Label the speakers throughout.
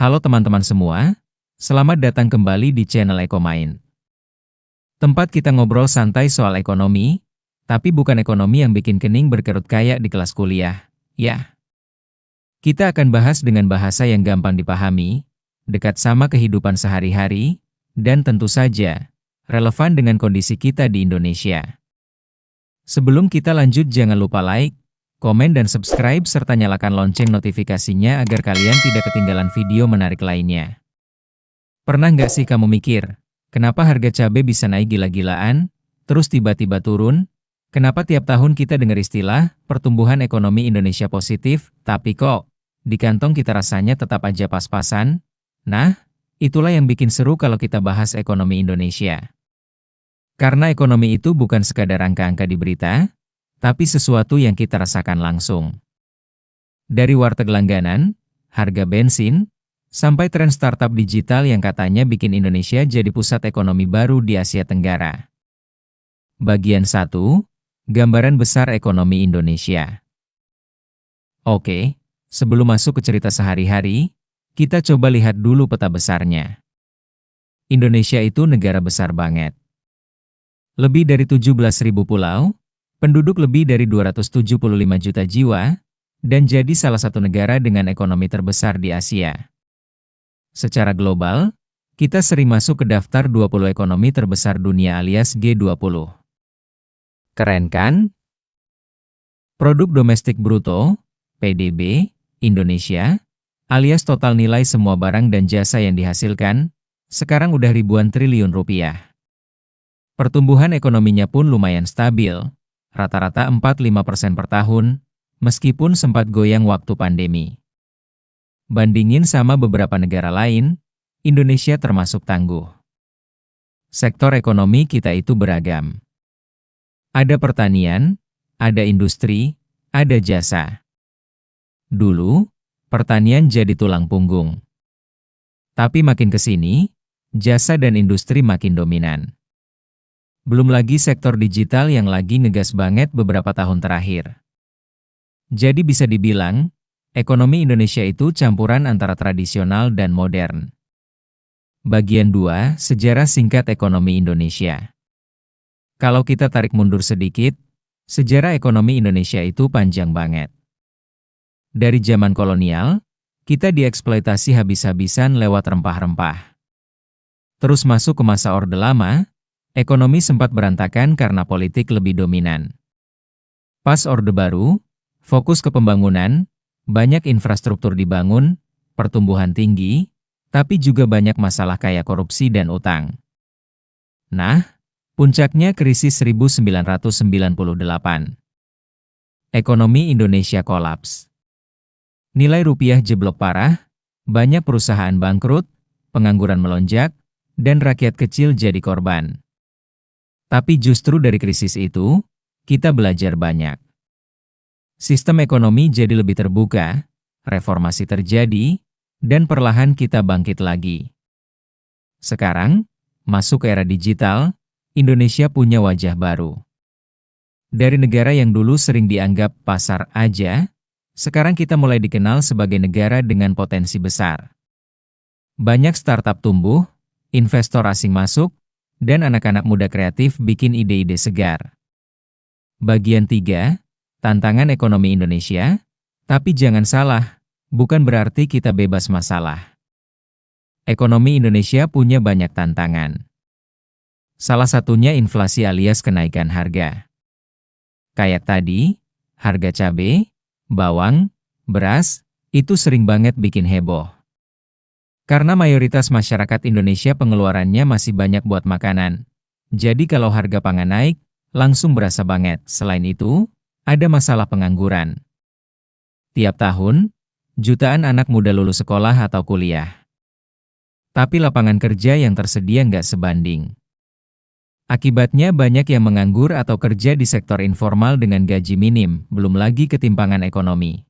Speaker 1: Halo teman-teman semua, selamat datang kembali di channel Ekomain. Tempat kita ngobrol santai soal ekonomi, tapi bukan ekonomi yang bikin kening berkerut kayak di kelas kuliah. Ya, kita akan bahas dengan bahasa yang gampang dipahami, dekat sama kehidupan sehari-hari, dan tentu saja, relevan dengan kondisi kita di Indonesia. Sebelum kita lanjut jangan lupa like, komen dan subscribe serta nyalakan lonceng notifikasinya agar kalian tidak ketinggalan video menarik lainnya. Pernah nggak sih kamu mikir, kenapa harga cabai bisa naik gila-gilaan, terus tiba-tiba turun? Kenapa tiap tahun kita dengar istilah, pertumbuhan ekonomi Indonesia positif, tapi kok, di kantong kita rasanya tetap aja pas-pasan? Nah, itulah yang bikin seru kalau kita bahas ekonomi Indonesia. Karena ekonomi itu bukan sekadar angka-angka di berita, tapi sesuatu yang kita rasakan langsung. Dari warteg langganan, harga bensin, sampai tren startup digital yang katanya bikin Indonesia jadi pusat ekonomi baru di Asia Tenggara. Bagian 1, gambaran besar ekonomi Indonesia. Oke, sebelum masuk ke cerita sehari-hari, kita coba lihat dulu peta besarnya. Indonesia itu negara besar banget. Lebih dari 17.000 pulau, penduduk lebih dari 275 juta jiwa, dan jadi salah satu negara dengan ekonomi terbesar di Asia. Secara global, kita sering masuk ke daftar 20 ekonomi terbesar dunia alias G20. Keren kan? Produk domestik bruto, PDB, Indonesia, alias total nilai semua barang dan jasa yang dihasilkan, sekarang udah ribuan triliun rupiah. Pertumbuhan ekonominya pun lumayan stabil, rata-rata 4-5% per tahun, meskipun sempat goyang waktu pandemi. Bandingin sama beberapa negara lain, Indonesia termasuk tangguh. Sektor ekonomi kita itu beragam. Ada pertanian, ada industri, ada jasa. Dulu, pertanian jadi tulang punggung. Tapi makin ke sini, jasa dan industri makin dominan. Belum lagi sektor digital yang lagi ngegas banget beberapa tahun terakhir. Jadi bisa dibilang, ekonomi Indonesia itu campuran antara tradisional dan modern. Bagian 2, sejarah singkat ekonomi Indonesia. Kalau kita tarik mundur sedikit, sejarah ekonomi Indonesia itu panjang banget. Dari zaman kolonial, kita dieksploitasi habis-habisan lewat rempah-rempah. Terus masuk ke masa Orde Lama, ekonomi sempat berantakan karena politik lebih dominan. Pas Orde Baru, fokus ke pembangunan, banyak infrastruktur dibangun, pertumbuhan tinggi, tapi juga banyak masalah kayak korupsi dan utang. Nah, puncaknya krisis 1998. Ekonomi Indonesia kolaps. Nilai rupiah jeblok parah, banyak perusahaan bangkrut, pengangguran melonjak, dan rakyat kecil jadi korban. Tapi justru dari krisis itu, kita belajar banyak. Sistem ekonomi jadi lebih terbuka, reformasi terjadi, dan perlahan kita bangkit lagi. Sekarang, masuk ke era digital, Indonesia punya wajah baru. Dari negara yang dulu sering dianggap pasar aja, sekarang kita mulai dikenal sebagai negara dengan potensi besar. Banyak startup tumbuh, investor asing masuk, dan anak-anak muda kreatif bikin ide-ide segar. Bagian 3, tantangan ekonomi Indonesia, tapi jangan salah, bukan berarti kita bebas masalah. Ekonomi Indonesia punya banyak tantangan. Salah satunya inflasi alias kenaikan harga. Kayak tadi, harga cabai, bawang, beras, itu sering banget bikin heboh. Karena mayoritas masyarakat Indonesia pengeluarannya masih banyak buat makanan. Jadi kalau harga pangan naik, langsung berasa banget. Selain itu, ada masalah pengangguran. Tiap tahun, jutaan anak muda lulus sekolah atau kuliah. Tapi lapangan kerja yang tersedia nggak sebanding. Akibatnya banyak yang menganggur atau kerja di sektor informal dengan gaji minim, belum lagi ketimpangan ekonomi.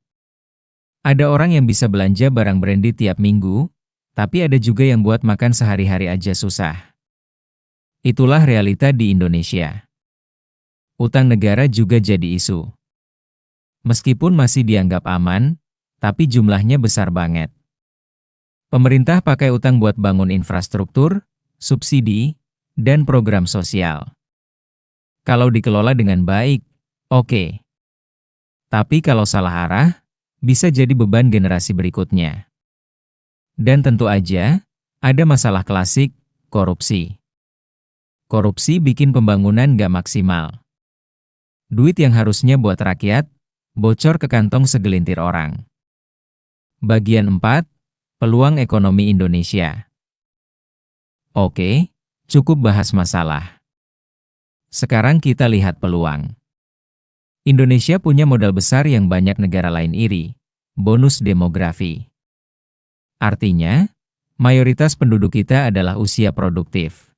Speaker 1: Ada orang yang bisa belanja barang branded tiap minggu, tapi ada juga yang buat makan sehari-hari aja susah. Itulah realita di Indonesia. Utang negara juga jadi isu. Meskipun masih dianggap aman, tapi jumlahnya besar banget. Pemerintah pakai utang buat bangun infrastruktur, subsidi, dan program sosial. Kalau dikelola dengan baik, oke. Tapi kalau salah arah, bisa jadi beban generasi berikutnya. Dan tentu aja, ada masalah klasik, korupsi. Korupsi bikin pembangunan nggak maksimal. Duit yang harusnya buat rakyat, bocor ke kantong segelintir orang. Bagian 4, Peluang Ekonomi Indonesia. Oke, cukup bahas masalah. Sekarang kita lihat peluang. Indonesia punya modal besar yang banyak negara lain iri, bonus demografi. Artinya, mayoritas penduduk kita adalah usia produktif.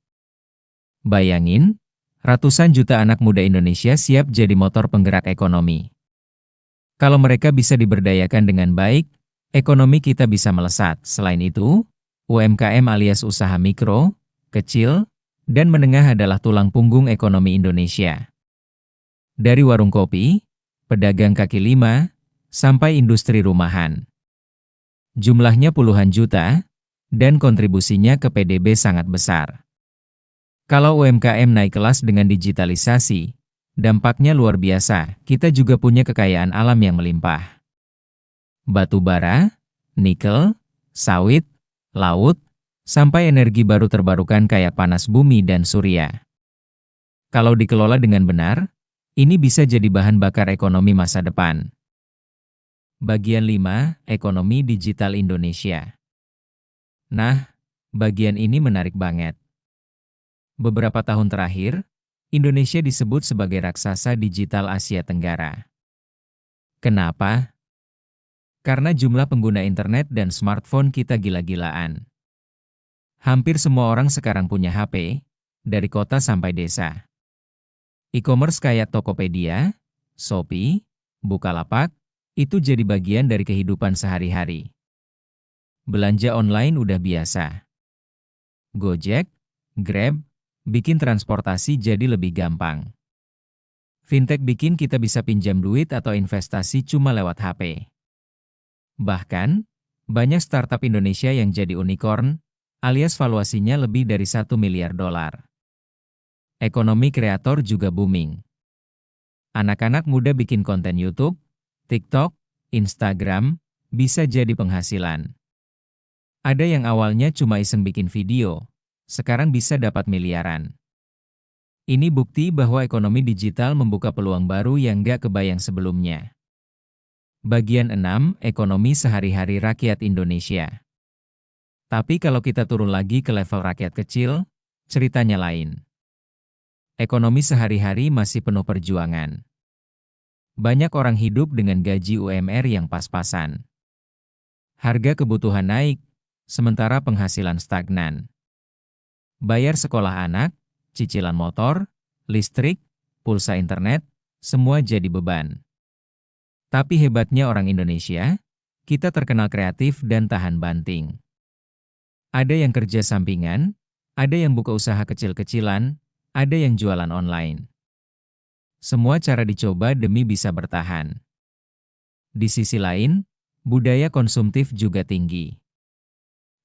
Speaker 1: Bayangin, ratusan juta anak muda Indonesia siap jadi motor penggerak ekonomi. Kalau mereka bisa diberdayakan dengan baik, ekonomi kita bisa melesat. Selain itu, UMKM alias usaha mikro, kecil, dan menengah adalah tulang punggung ekonomi Indonesia. Dari warung kopi, pedagang kaki lima, sampai industri rumahan. Jumlahnya puluhan juta, dan kontribusinya ke PDB sangat besar. Kalau UMKM naik kelas dengan digitalisasi, dampaknya luar biasa. Kita juga punya kekayaan alam yang melimpah. Batu bara, nikel, sawit, laut, sampai energi baru terbarukan kayak panas bumi dan surya. Kalau dikelola dengan benar, ini bisa jadi bahan bakar ekonomi masa depan. Bagian 5, Ekonomi Digital Indonesia. Nah, bagian ini menarik banget. Beberapa tahun terakhir, Indonesia disebut sebagai raksasa digital Asia Tenggara. Kenapa? Karena jumlah pengguna internet dan smartphone kita gila-gilaan. Hampir semua orang sekarang punya HP, dari kota sampai desa. E-commerce kayak Tokopedia, Shopee, Bukalapak, itu jadi bagian dari kehidupan sehari-hari. Belanja online udah biasa. Gojek, Grab, bikin transportasi jadi lebih gampang. Fintech bikin kita bisa pinjam duit atau investasi cuma lewat HP. Bahkan, banyak startup Indonesia yang jadi unicorn, alias valuasinya lebih dari $1 miliar. Ekonomi kreator juga booming. Anak-anak muda bikin konten YouTube, TikTok, Instagram, bisa jadi penghasilan. Ada yang awalnya cuma iseng bikin video, sekarang bisa dapat miliaran. Ini bukti bahwa ekonomi digital membuka peluang baru yang nggak kebayang sebelumnya. Bagian 6, Ekonomi Sehari-hari Rakyat Indonesia. Tapi kalau kita turun lagi ke level rakyat kecil, ceritanya lain. Ekonomi sehari-hari masih penuh perjuangan. Banyak orang hidup dengan gaji UMR yang pas-pasan. Harga kebutuhan naik, sementara penghasilan stagnan. Bayar sekolah anak, cicilan motor, listrik, pulsa internet, semua jadi beban. Tapi hebatnya orang Indonesia, kita terkenal kreatif dan tahan banting. Ada yang kerja sampingan, ada yang buka usaha kecil-kecilan, ada yang jualan online. Semua cara dicoba demi bisa bertahan. Di sisi lain, budaya konsumtif juga tinggi.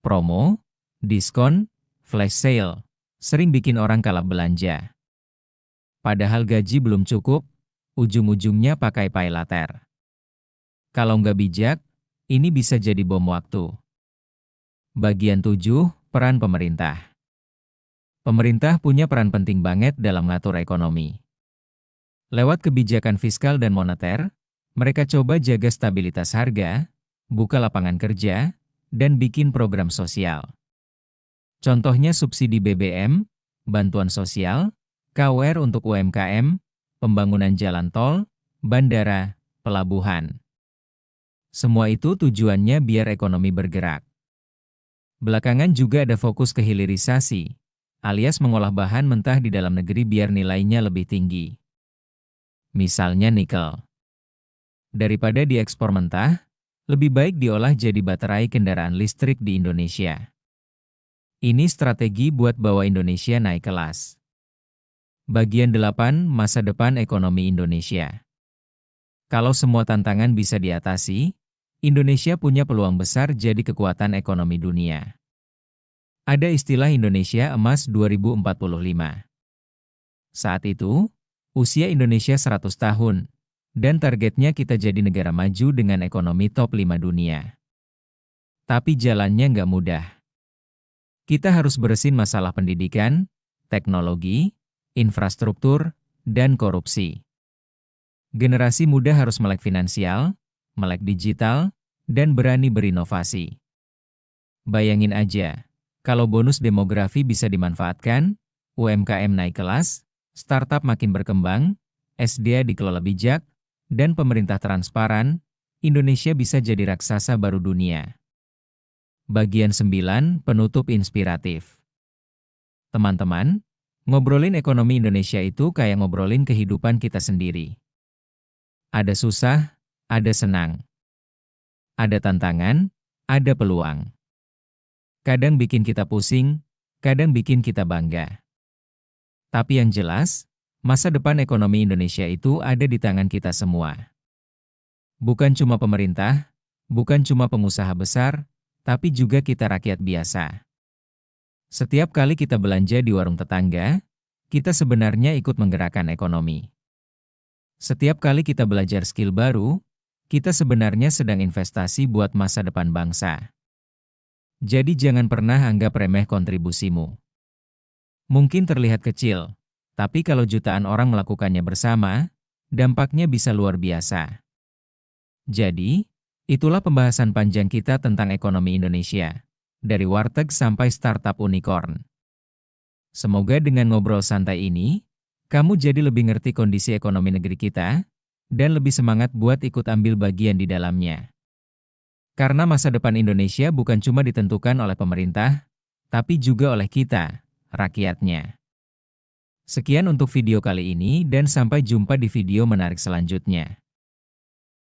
Speaker 1: Promo, diskon, flash sale, sering bikin orang kalap belanja. Padahal gaji belum cukup, ujung-ujungnya pakai pay later. Kalau nggak bijak, ini bisa jadi bom waktu. Bagian 7, Peran pemerintah. Pemerintah punya peran penting banget dalam ngatur ekonomi. Lewat kebijakan fiskal dan moneter, mereka coba jaga stabilitas harga, buka lapangan kerja, dan bikin program sosial. Contohnya subsidi BBM, bantuan sosial, KUR untuk UMKM, pembangunan jalan tol, bandara, pelabuhan. Semua itu tujuannya biar ekonomi bergerak. Belakangan juga ada fokus ke hilirisasi, alias mengolah bahan mentah di dalam negeri biar nilainya lebih tinggi. Misalnya nikel. Daripada diekspor mentah, lebih baik diolah jadi baterai kendaraan listrik di Indonesia. Ini strategi buat bawa Indonesia naik kelas. Bagian 8, Masa depan ekonomi Indonesia. Kalau semua tantangan bisa diatasi, Indonesia punya peluang besar jadi kekuatan ekonomi dunia. Ada istilah Indonesia Emas 2045. Saat itu, usia Indonesia 100 tahun, dan targetnya kita jadi negara maju dengan ekonomi top 5 dunia. Tapi jalannya nggak mudah. Kita harus beresin masalah pendidikan, teknologi, infrastruktur, dan korupsi. Generasi muda harus melek finansial, melek digital, dan berani berinovasi. Bayangin aja, kalau bonus demografi bisa dimanfaatkan, UMKM naik kelas, startup makin berkembang, SDA dikelola bijak, dan pemerintah transparan, Indonesia bisa jadi raksasa baru dunia. Bagian 9, penutup inspiratif. Teman-teman, ngobrolin ekonomi Indonesia itu kayak ngobrolin kehidupan kita sendiri. Ada susah, ada senang. Ada tantangan, ada peluang. Kadang bikin kita pusing, kadang bikin kita bangga. Tapi yang jelas, masa depan ekonomi Indonesia itu ada di tangan kita semua. Bukan cuma pemerintah, bukan cuma pengusaha besar, tapi juga kita rakyat biasa. Setiap kali kita belanja di warung tetangga, kita sebenarnya ikut menggerakkan ekonomi. Setiap kali kita belajar skill baru, kita sebenarnya sedang investasi buat masa depan bangsa. Jadi jangan pernah anggap remeh kontribusimu. Mungkin terlihat kecil, tapi kalau jutaan orang melakukannya bersama, dampaknya bisa luar biasa. Jadi, itulah pembahasan panjang kita tentang ekonomi Indonesia, dari warteg sampai startup unicorn. Semoga dengan ngobrol santai ini, kamu jadi lebih ngerti kondisi ekonomi negeri kita, dan lebih semangat buat ikut ambil bagian di dalamnya. Karena masa depan Indonesia bukan cuma ditentukan oleh pemerintah, tapi juga oleh kita, rakyatnya. Sekian untuk video kali ini dan sampai jumpa di video menarik selanjutnya.